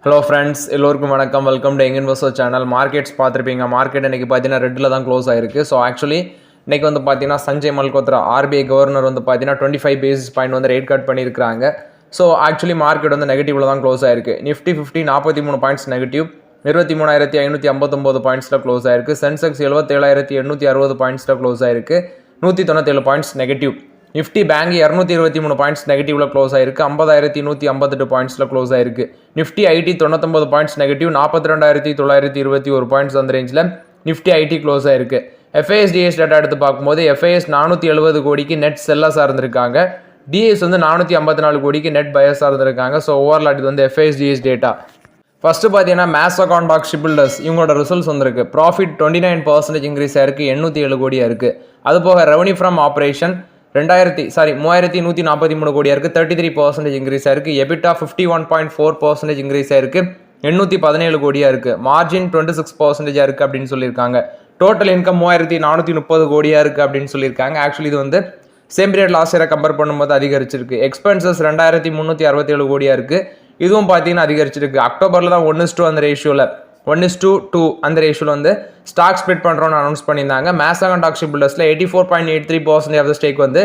Hello friends, எல்லோருக்கும் வணக்கம். Welcome to young investor channel. Markets பார்த்துருப்பீங்க. மார்க்கெட் இன்றைக்கி பார்த்தீங்கன்னா ரெட்டில் தான் க்ளோஸ் ஆயிருக்கு. ஸோ ஆக்சுவலி இன்றைக்கி வந்து பார்த்தீங்கன்னா சஞ்சய் மல்கோத்ரா ஆர்பிஐ கவர்னர் வந்து பார்த்தீங்கன்னா 25 பேசிஸ் பாயிண்ட் வந்து ரேட் கட் பண்ணியிருக்காங்க. ஸோ ஆக்சுவலி மார்க்கெட் வந்து நெகட்டிவில் தான் க்ளோஸ் ஆயிருக்கு. நிஃப்டி 50 43 பாயிண்ட்ஸ் நெகட்டிவ், 23,550 பாயிண்ட்ஸில் க்ளோஸ் ஆயிருக்கு. சென்செக்ஸ் 77,860 பாயிண்ட்ஸில் க்ளோஸ் ஆயிருக்கு. 197 points negative. Nifty bank 223 points நெகட்டிவில் க்ளோஸ் ஆயிருக்கு. 50,158 பாயிண்ட்ஸில் க்ளோஸ் ஆயிருக்கு. Nifty IT 99 points negative, 42,921 points அந்த ரேஞ்சில் நிஃப்டி ஐடி க்ளோஸ் ஆயிருக்கு. எஃப்ஐஎஸ்டிஎஸ் டேட்டா எடுத்து பார்க்கும்போது எஃப்ஐஎஸ் 470 கோடிக்கு நெட் செல்லஸாக இருந்திருக்காங்க. டிஎஸ் வந்து 454 கோடிக்கு நெட் பயஸாக இருந்திருக்காங்க. ஸோ ஓவரால் இது வந்து எஃப்ஐஎஸ்டிஎஸ் டேட்டா. ஃபஸ்ட்டு பார்த்தீங்கன்னா மேசகான் டாக் ஷிப்பில்டர்ஸ் இவங்களோட ரிசல்ட்ஸ் வந்திருக்கு. ப்ராஃபிட் 29% இன்க்ரீஸ் ஆயிருக்கு, 807 கோடியாக இருக்குது. அது போக ரெவன்யூ ஃப்ரம் ஆப்ரேஷன் 3,143 கோடியாக இருக்குது, 33% இன்க்ரீஸ் ஆயிருக்கு. எபிட்டா 51.4% இன்க்ரீஸ் ஆயிருக்கு, 817 கோடியாக இருக்குது. மார்ஜின் 26% இருக்குது அப்படின்னு சொல்லியிருக்காங்க. டோட்டல் இன்கம் 3,430 கோடியாக இருக்குது அப்படின்னு சொல்லியிருக்காங்க. ஆக்சுவலி இது வந்து சேம் பீரியட் லாஸ்ட் இயரை கம்பேர் பண்ணும்போது அதிகரிச்சிருக்கு. எக்ஸ்பென்சஸ் 2,367 கோடியாக இருக்குது, இதுவும் பார்த்தீங்கன்னா அதிகரிச்சிருக்கு. அக்டோபரில் தான் 1:2 அந்த ரேஷியோவில் 1:2 அந்த ரேஷியோவில் வந்து ஸ்டாக் ஸ்பிளிட் பண்ணுறோன்னு அனௌன்ஸ் பண்ணியிருந்தாங்க. மேசகான் டாக் ஷிப்பில்டர்ஸில் 84.83% ஆஃப் த ஸ்டேக் வந்து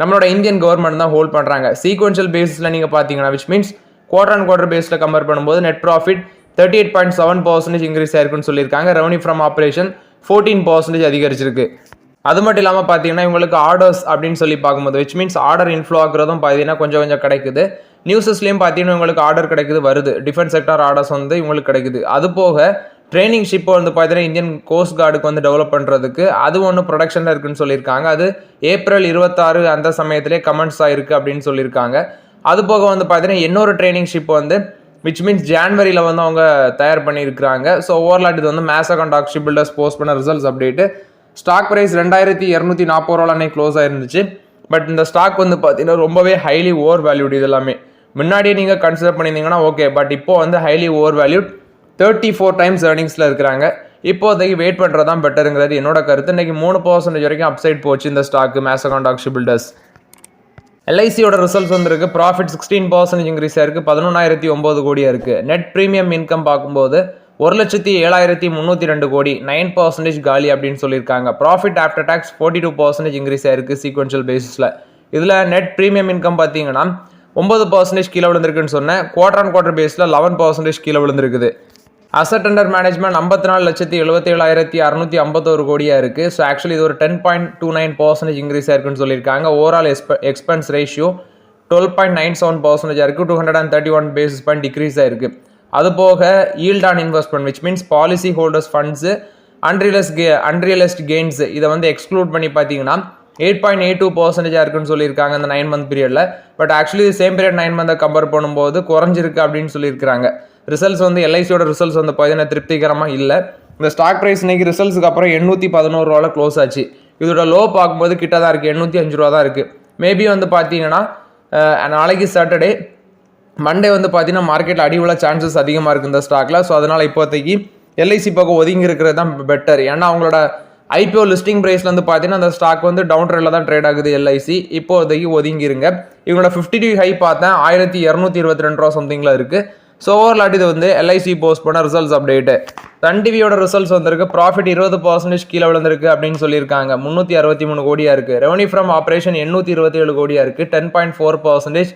நம்மளோட இந்தியன் கவர்மெண்ட் தான் ஹோல்ட் பண்ணுறாங்க. சீக்வென்ஷியல் பேசிஸில் நீங்கள் பார்த்தீங்கன்னா which means quarter and quarter பேஸில் கம்பேர் பண்ணும்போது நெட் ப்ராஃபிட் 38.7% இன்க்ரீஸ் ஆயிருக்குன்னு சொல்லியிருக்காங்க. ரெவன்யூ ஃப்ரம் ஆப்ரேஷன் 14% அதிகரிச்சிருக்கு. அது மட்டும் இல்லாமல் பார்த்தீங்கன்னா இவங்களுக்கு ஆர்டர்ஸ் அப்படின்னு சொல்லி பார்க்கும்போது விச் மீன்ஸ் ஆர்டர் இன்ஃப்ளோ ஆகுறதும் பார்த்தீங்கன்னா கொஞ்சம் கிடைக்குது. நியூஸஸ்லேயும் பார்த்தீங்கன்னா உங்களுக்கு ஆர்டர் கிடைக்குது, வருது. டிஃபென்ஸ் செக்டார் ஆர்டர்ஸ் வந்து இவங்களுக்கு கிடைக்குது. அது போக ட்ரைனிங் ஷிப்பை வந்து பார்த்தீங்கன்னா இந்தியன் கோஸ்ட் கார்டுக்கு வந்து டெவலப் பண்ணுறதுக்கு அது ஒன்று ப்ரொடக்ஷனில் இருக்குன்னு சொல்லியிருக்காங்க. அது ஏப்ரல் 26 அந்த சமயத்திலே கமெண்ட்ஸ் ஆகிருக்கு அப்படின்னு சொல்லியிருக்காங்க. அது போக வந்து பார்த்தீங்கன்னா இன்னொரு ட்ரைனிங் ஷிப் வந்து விச் மீன்ஸ் ஜான்வரியில் வந்து அவங்க தயார் பண்ணியிருக்கிறாங்க. ஸோ ஓவரால் இது வந்து மேசகான் டாக் ஷிப்பில்டர்ஸ் போஸ்ட் பண்ண ரிசல்ட்ஸ் அப்டேட்டு. ஸ்டாக் ப்ரைஸ் 2,240 ரூபா அன்னைக்கு க்ளோஸ் ஆயிருந்துச்சு. பட் இந்த ஸ்டாக் வந்து பார்த்தீங்கன்னா ரொம்பவே ஹைலி ஓவர் வேல்யூட். இது எல்லாமே முன்னாடியே நீங்கள் கன்சிடர் பண்ணியிருந்தீங்கன்னா ஓகே, பட் இப்போ வந்து ஹைலி ஓவர் வேல்யூட் 34 டைம்ஸ் ஏர்னிங்ஸில் இருக்கிறாங்க. இப்போதைக்கு வெயிட் பண்ணுறது தான் பெட்டருங்கிறது என்னோட கருத்து. இன்றைக்கி 3% வரைக்கும் அப்சைட் போச்சு இந்த ஸ்டாக்கு மேசகான் டாக் ஷிப்பில்டர்ஸ். எல்ஐசியோட ரிசல்ட்ஸ் வந்துருக்கு. ப்ராஃபிட் 16% இன்க்ரீஸ் ஆயிருக்கு, 11,009 கோடியாக இருக்குது. நெட் ப்ரீமியம் இன்கம் பார்க்கும்போது 1,07,302 கோடி, 9% காலி அப்படின்னு சொல்லியிருக்காங்க. ப்ராஃபிட் ஆஃப்டர் டாக்ஸ் 42% இன்க்ரீஸ் ஆயிருக்கு சீக்வென்ஷியல் பேசிஸில். இதில் நெட் ப்ரீமியம் இன்கம் பார்த்தீங்கன்னா 9% கீழே விழுந்திருக்குன்னு சொன்னேன். குவார்டர் அண்ட் குவார்டர் பேஸில் 11% கீழே விழுந்திருக்குது. அசட் அண்டர் மேனேஜ்மெண்ட் 54,77,651 கோடியாக இருக்குது. ஸோ ஆக்சுவலி இது ஒரு 10.29% இன்க்ரீஸ் ஆயிருக்குன்னு சொல்லியிருக்காங்க. ஓவரால் எக்ஸ்பென்ஸ் ரேஷியோ 12.97% இருக்குது, 231 பேசிஸ் பாயிண்ட் டிக்ரீஸ் ஆயிருக்கு. அது போக yield on investment which means policy holders funds unrealised gains இதை வந்து எக்ஸ்க்ளூட் பண்ணி பார்த்தீங்கன்னா 8.82% இருக்குன்னு சொல்லியிருக்காங்க இந்த 9 மந்த் பீரியடில். பட் ஆக்சுவலி சேம் பீரியட் 9 மந்தை கம்பேர் பண்ணும்போது குறைஞ்சிருக்கு அப்படின்னு சொல்லியிருக்காங்க. ரிசல்ட்ஸ் வந்து எல்ஐசியோட ரிசல்ட்ஸ் வந்து பார்த்தீங்கன்னா திருப்திகரமாக இல்லை. இந்த ஸ்டாக் ப்ரைஸ் இன்னைக்கு ரிசல்ட்ஸுக்கு அப்புறம் 811 ரூபாவில் க்ளோஸ் ஆச்சு. இதோட லோ பார்க்கும்போது கிட்ட தான் இருக்குது, 805 ரூபா தான் இருக்குது. மேபி வந்து பார்த்தீங்கன்னா நாளைக்கு சாட்டர்டே மண்டே வந்து பார்த்தீங்கன்னா மார்க்கெட்டில் அடி உள்ள சான்சஸ் அதிகமாக இருக்குது இந்த ஸ்டாக்கில். ஸோ அதனால் இப்போதைக்கு எல்ஐசி பக்கம் ஒதுங்கி இருக்கிறது தான் பெட்டர். ஏன்னா அவங்களோட ஐபிஓ லிஸ்டிங் ப்ரைஸில் வந்து பார்த்தீங்கன்னா அந்த ஸ்டாக் வந்து டவுன் ட்ரெண்டில் தான் ட்ரேட் ஆகுது எல்ஐசி. இப்போதைக்கு ஒதுங்கிருங்க. இவங்களோட 50 ஹை பார்த்தேன் 1,222 ரூபா சம்திங்கில் இருக்குது. ஸோ ஓவரால் இது வந்து எல்ஐசி போஸ்ட் பண்ண ரிசல்ட்ஸ் அப்டேட்டு. சன் டிவியோட ரிசல்ட்ஸ் வந்திருக்கு. ப்ராஃபிட் 20% கீழே விழுந்திருக்கு அப்படின்னு சொல்லியிருக்காங்க. 363 கோடியாக இருக்குது. ரெவன்யூ ஃப்ரம் ஆப்ரேஷன் 827 கோடியாக இருக்குது, 10.4%.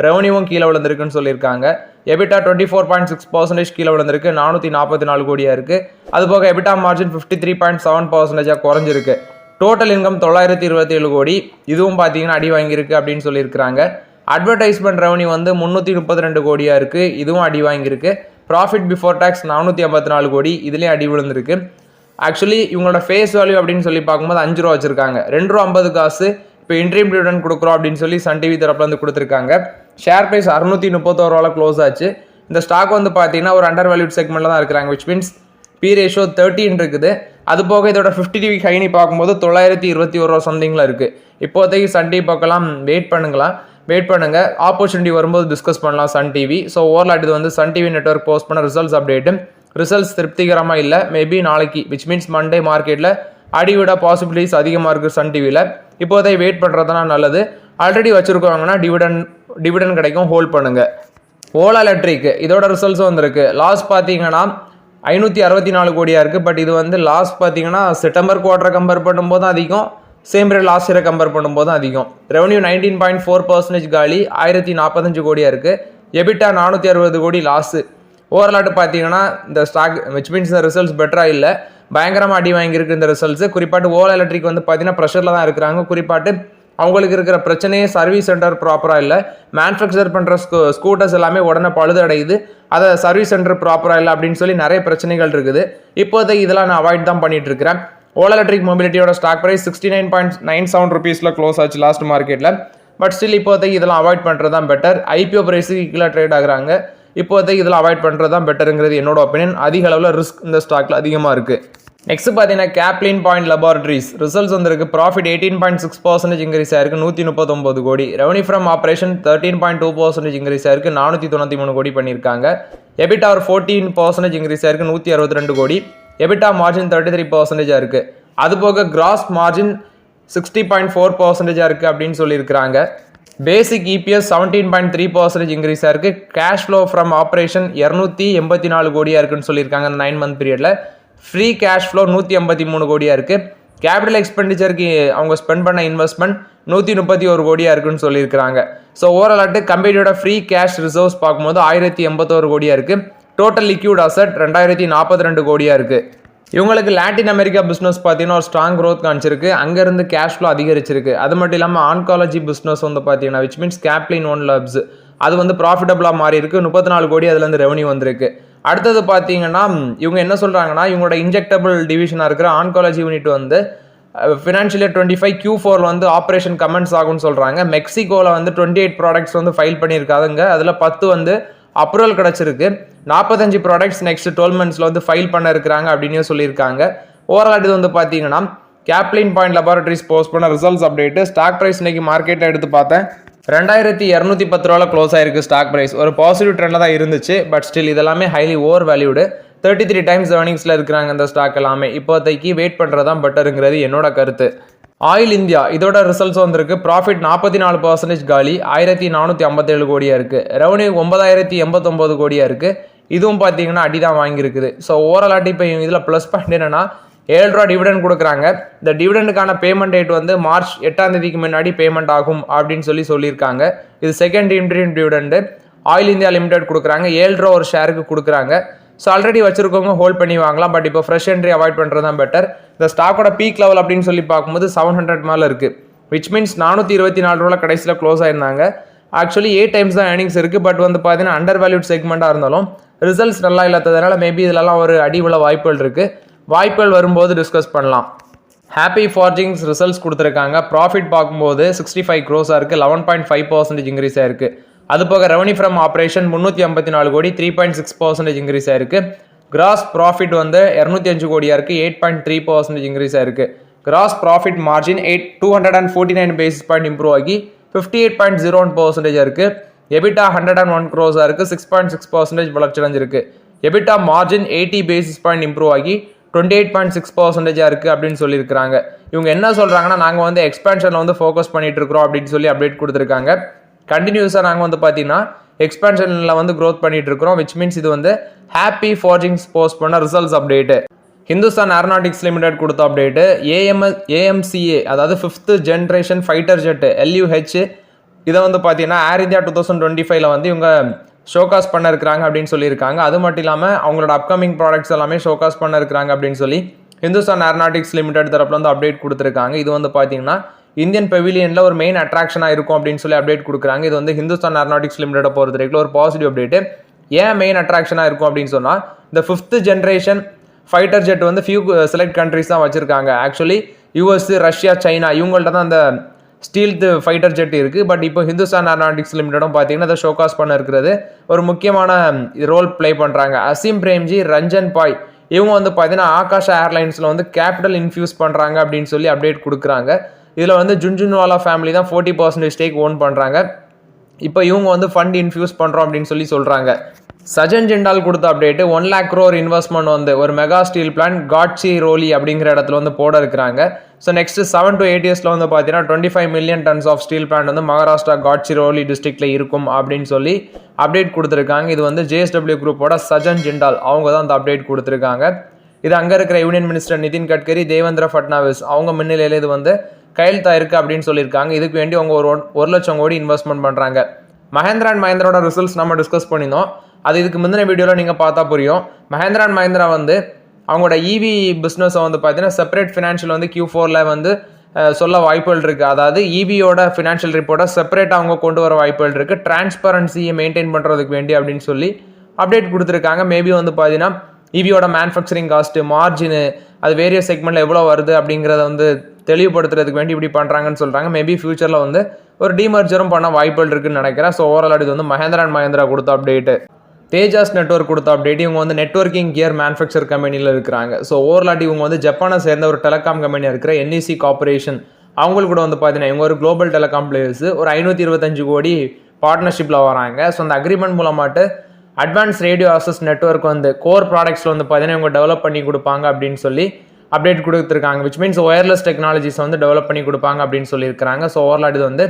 ரெவன்யூவும் கீழே விழுந்திருக்குன்னு சொல்லியிருக்காங்க. எபிட்டா 24.6% கீழே விழுந்திருக்கு, 444 கோடியாக இருக்குது. அதுபோக எபிட்டா மார்ஜின் 53.7% குறைஞ்சிருக்கு. டோட்டல் இன்கம் 927 கோடி, இதுவும் பார்த்தீங்கன்னா அடி வாங்கியிருக்கு அப்படின்னு சொல்லியிருக்கிறாங்க. அட்வர்டைஸ்மெண்ட் ரெவன்யூ வந்து 332 கோடியாக இருக்குது, இதுவும் அடி வாங்கியிருக்கு. ப்ராஃபிட் பிஃபோர் டேக்ஸ் 454 கோடி, இதுலேயும் அடி விழுந்திருக்கு. ஆக்சுவலி இவங்களோட ஃபேஸ் வேல்யூ அப்படின்னு சொல்லி பார்க்கும்போது 5 ரூபா வச்சுருக்காங்க. 2.50 காசு இப்போ இன்ட்ரீம் டிவிடெண்ட் கொடுக்குறோம் அப்படின்னு சொல்லி சன் டிவி தரப்புல வந்து கொடுத்துருக்காங்க. ஷேர் ப்ரைஸ் 631 ரூபாவில் க்ளோஸ் ஆச்சு. இந்த ஸ்டாக் வந்து பார்த்தீங்கன்னா ஒரு அண்டர் வேல்யூட் செக்மெண்ட்டில் தான் இருக்கிறாங்க. விச் மீன்ஸ் பி ரேஷியோ 13 இருக்குது. அது போக இதோட 50 ஹைனி பார்க்கும்போது 921 ரூபா சம்திங்கில் இருக்குது. இப்போதைக்கு சன் டிவி பார்க்கலாம், வெயிட் பண்ணுங்க. ஆப்பர்ச்சுனிட்டி வரும்போது டிஸ்கஸ் பண்ணலாம் சன் டிவி. ஸோ ஓவரால் இது வந்து சன் டிவி நெட்வொர்க் போஸ்ட் பண்ண ரிசல்ட்ஸ் அப்டேட்டு. ரிசல்ட்ஸ் திருப்திகரமாக இல்லை. மேபி நாளைக்கு விச் மீன்ஸ் மண்டே மார்க்கெட்டில் அடிவிட பாசிபிலிட்டிஸ் அதிகமாக இருக்குது சன் டிவியில். இப்போதை வெயிட் பண்ணுறது தான் நல்லது. ஆல்ரெடி வச்சுருக்கவங்கன்னா டிவிடன் கிடைக்கும், ஹோல்ட் பண்ணுங்கள். ஓலா எலக்ட்ரிக் இதோட ரிசல்ட்ஸ் வந்திருக்கு. லாஸ் பார்த்தீங்கன்னா 564 கோடியாக இருக்குது. பட் இது வந்து லாஸ் பார்த்தீங்கன்னா செப்டம்பர் குவார்டரை கம்பேர் பண்ணும்போது அதிகம், சேம் ரேட் லாஸ்ட் இயரை கம்பேர் பண்ணும்போது அதிகம். ரெவன்யூ 19.4% காலி 1045 கோடியாக இருக்குது. எபிட்டா 460 கோடி லாஸு. ஓவராலாட்டு பார்த்தீங்கன்னா இந்த ஸ்டாக் விச் மீன்ஸ் இந்த ரிசல்ட்ஸ் பெட்டராக இல்லை, பயங்கரமாக அடி வாங்கியிருக்கு இந்த ரிசல்ட்ஸ். குறிப்பாட்டு ஓலா எலக்ட்ரிக் வந்து பார்த்தீங்கன்னா ப்ரெஷரில் தான் இருக்கிறாங்க. குறிப்பாட்டு அவங்களுக்கு இருக்கிற பிரச்சனையே சர்வீஸ் சென்டர் ப்ராப்பராக இல்லை. மேனுஃபேக்சர் பண்ணுற ஸ்கூட்டர்ஸ் எல்லாமே உடனே பழுதடையுது, அதை சர்வீஸ் சென்டர் ப்ராப்பராக இல்லை அப்படின்னு சொல்லி நிறைய பிரச்சனைகள் இருக்குது. இப்போதைக்கு இதெல்லாம் நான் அவாய்ட் தான் பண்ணிட்டு இருக்கிறேன். ஓலா எலக்ட்ரிக் மொபிலிட்டியோட ஸ்டாக் ப்ரைஸ் 69.97 rupees க்ளோஸ் ஆச்சு லாஸ்ட் மார்க்கெட்டில். பட் ஸ்டில் இப்போதைக்கு இதெல்லாம் அவாய்ட் பண்ணுறது தான் பெட்டர். ஐபிஓ ப்ரைஸுக்கு கீழே ட்ரேட் ஆகுறாங்க. இப்போதைக்கு இதெல்லாம் அவாய்ட் பண்ணுறது தான் பெட்டருங்கிறது என்னோட ஒப்பீனியன். அதிக அளவில் ரிஸ்க் இந்த ஸ்டாக்கில் அதிகமாக இருக்குது. நெக்ஸ்ட் பார்த்தீங்கன்னா கேப்லின் பாயிண்ட் லெபார்டரிஸ் ரிசல்ட்ஸ் வந்திருக்கு. ப்ராஃபிட் 18.6% இன்க்ரீஸ் ஆயிருக்கு, 139 கோடி. ரெவன்யூ ஃப்ரம் ஆப்ரேஷன் 13.2% இன்க்ரீஸ் ஆயிருக்கு, 493 கோடி பண்ணியிருக்காங்க. எபிட்டா ஒரு 14% இன்க்ரீஸ் ஆயிருக்கு, 162 கோடி. எபிட்டா மார்ஜின் 33% இருக்கு. அது போக கிராஸ் மார்ஜின் 60.4% இருக்கு அப்படின்னு சொல்லியிருக்கிறாங்க. பேசிக் இபிஎஸ் 17.3% இன்க்ரீஸ் ஆயிருக்கு. கேஷ் ஃப்ளோ ஃப்ரம் ஆப்ரேஷன் 284 கோடியாக இருக்குன்னு சொல்லியிருக்காங்க 9 month பீரியடில். ஃப்ரீ கேஷ் ஃப்ளோ 153 கோடியாக இருக்குது. கேபிட்டல் எக்ஸ்பெண்டிச்சருக்கு அவங்க ஸ்பெண்ட் பண்ண இன்வெஸ்ட்மெண்ட் 131 கோடியாக இருக்குன்னு சொல்லியிருக்காங்க. ஸோ ஓவராலாட்டு கம்பெனியோட ஃப்ரீ கேஷ் ரிசர்வ்ஸ் பார்க்கும்போது 1081 கோடியாக இருக்குது. டோட்டல் லிக்யூட் அசட் 2042 கோடியாக இருக்குது. இவங்களுக்கு லாட்டின் அமெரிக்கா பிஸ்னஸ் பார்த்தீங்கன்னா ஒரு ஸ்ட்ராங் க்ரோத் காமிச்சிருக்கு. அங்கேருந்து கேஷ் ஃப்ளோ அதிகரிச்சிருக்கு. அது மட்டும் இல்லாமல் ஆன்காலஜி பிஸ்னஸ் வந்து பார்த்தீங்கன்னா which means Caplin one labs அது வந்து ப்ராஃபிட்டபுளாக மாறி இருக்கு. 34 கோடி அதுலேருந்து ரெவன்யூ வந்திருக்கு. அடுத்தது பார்த்தீங்கன்னா இவங்க என்ன சொல்கிறாங்கன்னா இவங்களோட இன்ஜெக்டபிள் டிவிஷனாக இருக்கிற ஆன்காலஜி யூனிட் வந்து ஃபினான்ஷியல் இயர் 25 Q4 வந்து ஆப்ரேஷன் கமெண்ட்ஸ் ஆகும்னு சொல்கிறாங்க. மெக்சிகோவில் வந்து 28 ப்ராடக்ட்ஸ் வந்து ஃபைல் பண்ணியிருக்காங்க. அதில் 10 வந்து அப்ரூவல் கிடச்சிருக்கு. 45 ப்ராடக்ட்ஸ் நெக்ஸ்ட் 12 months வந்து ஃபைல் பண்ண இருக்கிறாங்க அப்படின்னு சொல்லியிருக்காங்க. ஓவரால் இது வந்து பார்த்தீங்கன்னா கேப்லின் பாயிண்ட் லெபார்டரிஸ் போஸ்ட் பண்ண ரிசல்ட்ஸ் அப்டேட்டு. ஸ்டாக் ப்ரைஸ் இன்னைக்கு மார்க்கெட்டை எடுத்து பார்த்தேன் 2210 ரூபாயில் க்ளோஸ் ஆயிருக்கு. ஸ்டாக் ப்ரைஸ் ஒரு பாசிட்டிவ் ட்ரெண்டில் தான் இருந்துச்சு. பட் ஸ்டில் இதெல்லாமே ஹைலி ஓவர் வேல்யூடு. 33 times ஏர்னிங்ஸில் இருக்கிறாங்க இந்த ஸ்டாக் எல்லாமே. இப்போதைக்கு வெயிட் பண்ணுறது தான் பெட்டருங்கிறது என்னோட கருத்து. ஆயில் இந்தியா இதோட ரிசல்ட்ஸ் வந்திருக்கு. ப்ராஃபிட் 44% காலி 1457 கோடியாக இருக்குது. ரெவன்யூ 9089 கோடியாக இருக்குது. இதுவும் பார்த்தீங்கன்னா அடி தான் வாங்கியிருக்குது. ஸோ ஓவராலாட்டி இப்போ இதில் ப்ளஸ் பாயிண்ட் என்னென்னா 7 ரூபா டிவிடெண்ட் கொடுக்குறாங்க. இந்த டிவிடெண்டுக்கான பேமெண்ட் டேட் வந்து மார்ச் 8 முன்னாடி பேமெண்ட் ஆகும் அப்படின்னு சொல்லியிருக்காங்க. இது second interim dividend oil India limited கொடுக்குறாங்க. 7 ரூபா ஒரு ஷேருக்கு கொடுக்குறாங்க. ஸோ ஆல்ரெடி வச்சிருக்கவங்க ஹோல்ட் பண்ணி வாங்கலாம். பட் இப்போ ஃப்ரெஷ் என்ட்ரி அவாய்ட் பண்ணுறது தான் பெட்டர். இந்த ஸ்டாக்கோட பீக் லெவல் அப்படின்னு சொல்லி பார்க்கும்போது 700 மேலே இருக்குது. விச் மீன்ஸ் 424 ரூபா கடைசியில் க்ளோஸ் ஆயிருந்தாங்க. ஆக்சுவலி 8 times தான் ஏர்னிங்ஸ் இருக்குது. பட் வந்து பார்த்தீங்கன்னா அண்டர் வேல்யூட் செக்மெண்ட்டாக இருந்தாலும் ரிசல்ட்ஸ் நல்லா இல்லாததுனால மேபி இதெல்லாம் ஒரு அடி உள்ள வாய்ப்புகள் இருக்குது. வாய்ப்புகள் வரும்போது டிஸ்கஸ் பண்ணலாம். ஹாப்பி ஃபார்ஜிங்ஸ் ரிசல்ட்ஸ் கொடுத்துருக்காங்க. ப்ராஃபிட் பார்க்கும்போது 65 crores இருக்குது, 11.5% இன்க்ரீஸ் ஆயிருக்கு. அது போக ரெவன்யூ ஃப்ரம் ஆப்ரேஷன் 354 கோடி 3.6% இன்க்ரீஸ் ஆயிருக்கு. கிராஸ் ப்ராஃபிட் வந்து 205 கோடியாக இருக்குது, 8.3% இன்க்ரீஸ் ஆயிருக்கு. Gross profit margin 249 basis point improve ஆகி 58.01% இருக்குது. எபிட்டா 101 crores இருக்குது, 6.6% வளர்ச்சி அடைஞ்சிருக்கு. EBITDA margin 80 basis point improve ஆகி 28.6% இருக்குது அப்படின்னு சொல்லியிருக்கிறாங்க. இவங்க என்ன சொல்கிறாங்கன்னா நாங்கள் வந்து எக்ஸ்பேன்ஷனில் வந்து ஃபோக்கஸ் பண்ணிட்டு இருக்கிறோம் அப்படின்னு சொல்லி அப்டேட் கொடுத்துருக்காங்க. கண்டினியூஸாக நாங்கள் வந்து பார்த்தீங்கன்னா எக்ஸ்பேன்ஷனில் வந்து க்ரோத் பண்ணிட்டு இருக்கிறோம். விச் மீன்ஸ் இது வந்து ஹாப்பி ஃபார்ஜிங்ஸ் போஸ்ட் பண்ண results update. Hindustan aeronautics limited கொடுத்த அப்டேட்டு. AMCA அதாவது 5th generation fighter jet LUH இதை வந்து பார்த்தீங்கன்னா ஏர் இந்தியா 2025 வந்து இவங்க ஷோகாஸ் பண்ண இருக்கிறாங்க அப்படின்னு சொல்லியிருக்காங்க. அது மட்டும் இல்லாமல் அவங்களோட அப்கமிங் ப்ராடக்ட்ஸ் எல்லாமே ஷோகாஸ் பண்ண இருக்கிறாங்க அப்படின்னு சொல்லி ஹிந்துஸ்தான் ஏரோநாட்டிக்ஸ் லிமிடெட் தரப்புல வந்து அப்டேட் கொடுத்துருக்காங்க. இது வந்து பார்த்தீங்கன்னா இந்தியன் பெவிலியனில் ஒரு மெயின் அட்ராக்ஷனாக இருக்கும் அப்படின்னு சொல்லி அப்டேட் கொடுக்குறாங்க. இது வந்து ஹிந்துஸ்தான் ஏரோநாட்டிக்ஸ் லிமிடெட்டை பொறுத்த வரைக்கும் ஒரு பாசிட்டிவ் அப்டேட்டு. ஏன் மெயின் அட்ராக்ஷனாக இருக்கும் அப்படின்னு சொன்னால் இந்த 5th generation ஃபைட்டர் ஜெட் வந்து ஃபியூ செலக்ட் கண்ட்ரிஸ் தான் வச்சுருக்காங்க. ஆக்சுவலி US, ரஷ்யா, சைனா இவங்கள்ட்ட தான் அந்த ஸ்டீல்த் ஃபைட்டர் ஜெட் இருக்குது. பட் இப்போ ஹிந்துஸ்தான் ஏரோநாட்டிக்ஸ் லிமிடெடும் பார்த்தீங்கன்னா அதை ஷோகாஸ் பண்ண இருக்கிறது ஒரு முக்கியமான ரோல் ப்ளே பண்ணுறாங்க. அசீம் பிரேம்ஜி, ரஞ்சன் பாய் இவங்க வந்து பார்த்தீங்கன்னா ஆகாஷ் ஏர்லைன்ஸில் வந்து கேபிட்டல் இன்ஃபியூஸ் பண்ணுறாங்க அப்படின்னு சொல்லி அப்டேட் கொடுக்குறாங்க. இதில் வந்து ஜுன்ஜுன்வாலா ஃபேமிலி தான் 40% ஸ்டேக் ஓன் பண்ணுறாங்க. இப்போ இவங்க வந்து ஃபண்ட் இன்ஃபியூஸ் பண்ணுறோம் அப்படின்னு சொல்லி சொல்கிறாங்க. சஜன் ஜிண்டால் கொடுத்த அப்டேட்டு 1 lakh crore இன்வெஸ்ட்மெண்ட் வந்து ஒரு மெகா ஸ்டீல் பிளான்ட் காட்சி ரோலி அப்படிங்கிற இடத்துல வந்து போட இருக்கிறாங்க. ஸோ நெக்ஸ்ட் 7 to 8 இயர்ஸில் வந்து பார்த்தீங்கன்னா 25 million tons of steel plant வந்து மகாராஷ்டிரா காட்சிரோலி டிஸ்ட்ரிக்டில் இருக்கும் அப்படின்னு சொல்லி அப்டேட் கொடுத்துருக்காங்க. இது வந்து JSW குரூப்போட சஜன் ஜிண்டால் அவங்க தான் அந்த அப்டேட் கொடுத்துருக்காங்க. இது அங்கே இருக்கிற யூனியன் மினிஸ்டர் நிதின் கட்கரி, தேவேந்திர ஃபட்னாவிஸ் அவங்க முன்னிலையில் இது வந்து கையெழுத்தாயிருக்கு அப்படின்னு சொல்லியிருக்காங்க. இதுக்கு வேண்டி அவங்க ஒரு லட்சம் கோடி இன்வெஸ்ட்மெண்ட் பண்ணுறாங்க. மஹேந்திரா அண்ட் மஹேந்திராவோட ரிசல்ட்ஸ் நம்ம டிஸ்கஸ் பண்ணியிருந்தோம். அது இதுக்கு முந்தின வீடியோவில் நீங்கள் பார்த்தா புரியும். மஹேந்திரா அண்ட் மஹேந்திரா வந்து அவங்களோட EV பிஸ்னஸை வந்து பார்த்தீங்கன்னா செப்பரேட் ஃபினான்ஷியல் வந்து Q4 வந்து சொல்ல வாய்ப்புகள் இருக்குது. அதாவது EVயோட ஃபினான்ஷியல் ரிப்போர்ட்டை செப்பரேட்டாக அவங்க கொண்டு வர வாய்ப்புகள் இருக்குது, டிரான்ஸ்பரன்சியை மெயின்டைன் பண்ணுறதுக்கு வேண்டி அப்படின்னு சொல்லி அப்டேட் கொடுத்துருக்காங்க. மேபி வந்து பார்த்தீங்கன்னா EVயோட மேனுஃபேக்சரிங் காஸ்ட்டு, மார்ஜினு, அது வேரியஸ் செக்மெண்ட்டில் எவ்வளோ வருது அப்படிங்கிறத வந்து தெளிவுபடுத்துறதுக்கு வேண்டி இப்படி பண்ணுறாங்கன்னு சொல்கிறாங்க. மேபி ஃபியூச்சரில் வந்து ஒரு டிமர்ஜரும் பண்ண வாய்ப்புகள் இருக்குன்னு நினைக்கிறேன். ஸோ ஓவரால் இது வந்து மஹேந்திரா அண்ட் மஹேந்திரா கொடுத்த அப்டேட்டு. தேஜாஸ் நெட்வொர்க் கொடுத்த அப்டேட். இவங்க வந்து நெட்வொர்க்கிங் கியர் மேனுஃபேக்சர் கம்பெனியில் இருக்கிறாங்க. ஸோ ஓவரால் இவங்க வந்து ஜப்பானை சேர்ந்த ஒரு டெலிகாம் கம்பெனியாக இருக்கிற NEC கார்பரேஷன் அவங்களுக்கு கூட வந்து பார்த்தீங்கன்னா இவங்க ஒரு குளோபல் டெலிகாம் பிளேயர்ஸ் ஒரு 525 கோடி பார்ட்னர்ஷிப்பில் வராங்க. ஸோ அந்த அக்ரிமெண்ட் மூலமாட்டு அட்வான்ஸ் ரேடியோ ஆக்சஸ் நெட்வொர்க் வந்து கோர் ப்ராடக்ட்ஸில் வந்து பார்த்தீங்கன்னா இவங்க டெவலப் பண்ணி கொடுப்பாங்க அப்படின்னு சொல்லி அப்டேட் கொடுத்துருக்காங்க. விச் மீன்ஸ் ஒயர்லெஸ் டெக்னாலஜிஸ் வந்து டெவலப் பண்ணி கொடுப்பாங்க அப்படின்னு சொல்லியிருக்காங்க. ஸோ ஓவரால் இது வந்து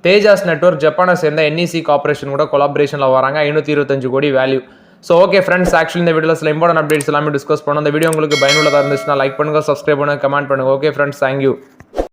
தேஜாஸ் நெட்வொர்க் ஜப்பானை சேர்ந்த NEC கார்பரேஷன் கூட கொலாபரேஷனில் வராங்க. 525 கோடி value. So okay friends, actually இந்த வீடியோவில் சில இம்பார்ட்டன்ட் அப்டேட்ஸ் எல்லாமே டிஸ்கஸ் பண்ணோம். இந்த வீடியோ உங்களுக்கு பயனுள்ளதாக இருந்துச்சுன்னா லைக் பண்ணுங்கள், சப்ஸ்கிரைப் பண்ணுங்கள், கமெண்ட் பண்ணுங்கள். Okay friends, thank you.